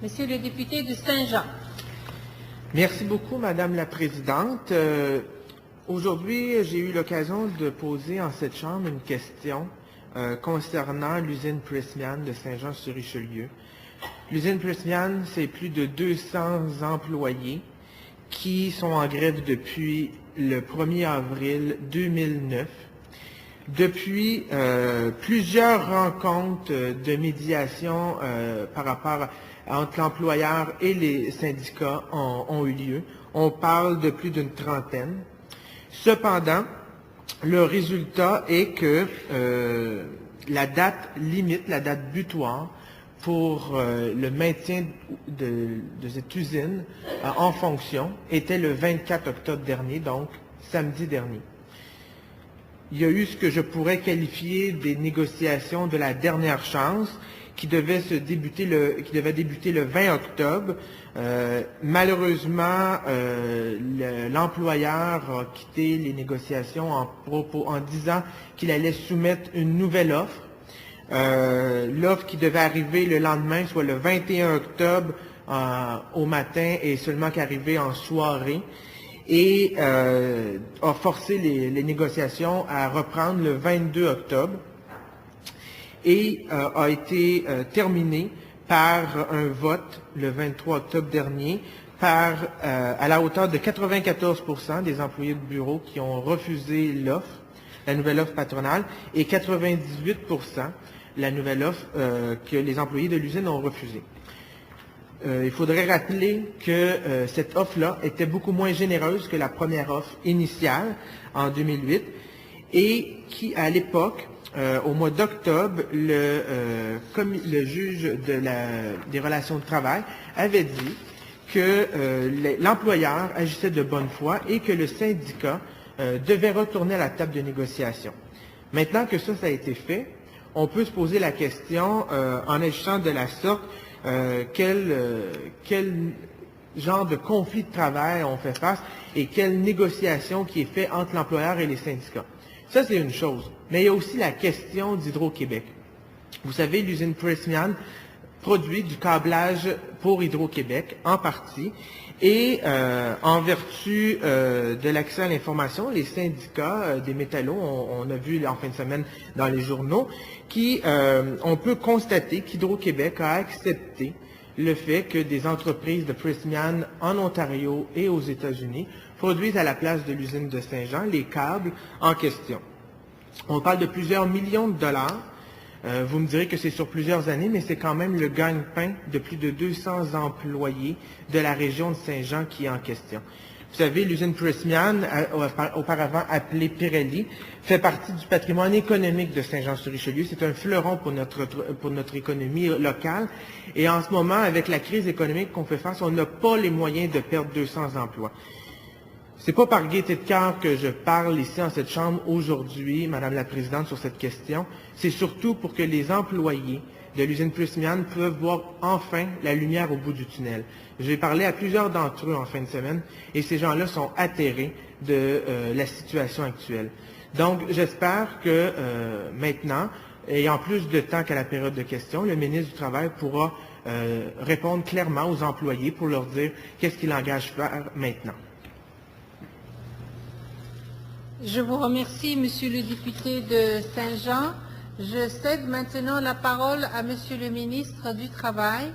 Monsieur le député de Saint-Jean. Merci beaucoup, Madame la Présidente. Aujourd'hui, j'ai eu l'occasion de poser en cette Chambre une question concernant l'usine Prysmian de Saint-Jean-sur-Richelieu. L'usine Prysmian, c'est plus de 200 employés qui sont en grève depuis le 1er avril 2009. Depuis plusieurs rencontres de médiation par rapport entre l'employeur et les syndicats ont eu lieu. On parle de plus d'une trentaine. Cependant, le résultat est que la date limite, la date butoir pour le maintien de cette usine en fonction était le 24 octobre dernier, donc samedi dernier. Il y a eu ce que je pourrais qualifier des négociations de la dernière chance qui devait débuter le 20 octobre. Malheureusement, l'employeur a quitté les négociations en disant qu'il allait soumettre une nouvelle offre. L'offre qui devait arriver le lendemain, soit le 21 octobre au matin, est seulement qu'arrivée en soirée. Et a forcé les négociations à reprendre le 22 octobre et a été terminé par un vote le 23 octobre dernier à la hauteur de 94% des employés de bureau qui ont refusé l'offre, la nouvelle offre patronale, et 98% la nouvelle offre que les employés de l'usine ont refusée. Il faudrait rappeler que cette offre-là était beaucoup moins généreuse que la première offre initiale en 2008 et qui, à l'époque, au mois d'octobre, le juge des relations de travail avait dit que l'employeur agissait de bonne foi et que le syndicat devait retourner à la table de négociation. Maintenant que ça a été fait, on peut se poser la question, en agissant de la sorte, quel genre de conflit de travail on fait face et quelle négociation qui est faite entre l'employeur et les syndicats. Ça, c'est une chose. Mais il y a aussi la question d'Hydro-Québec. Vous savez, l'usine Prysmian produit du câblage pour Hydro-Québec, en partie, et en vertu de l'accès à l'information, les syndicats des métallos, on a vu en fin de semaine dans les journaux, on peut constater qu'Hydro-Québec a accepté le fait que des entreprises de Prysmian en Ontario et aux États-Unis produisent à la place de l'usine de Saint-Jean les câbles en question. On parle de plusieurs millions de dollars. Vous me direz que c'est sur plusieurs années, mais c'est quand même le gagne-pain de plus de 200 employés de la région de Saint-Jean qui est en question. Vous savez, l'usine Prysmian, auparavant appelée Pirelli, fait partie du patrimoine économique de Saint-Jean-sur-Richelieu. C'est un fleuron pour notre économie locale. Et en ce moment, avec la crise économique qu'on fait face, on n'a pas les moyens de perdre 200 emplois. C'est pas par gaieté de cœur que je parle ici en cette Chambre aujourd'hui, Madame la Présidente, sur cette question. C'est surtout pour que les employés de l'usine Prysmian peuvent voir enfin la lumière au bout du tunnel. J'ai parlé à plusieurs d'entre eux en fin de semaine et ces gens-là sont atterrés de la situation actuelle. Donc, j'espère que maintenant, ayant plus de temps qu'à la période de questions, le ministre du Travail pourra répondre clairement aux employés pour leur dire qu'est-ce qu'il engage faire maintenant. Je vous remercie, Monsieur le député de Saint-Jean. Je cède maintenant la parole à Monsieur le ministre du Travail.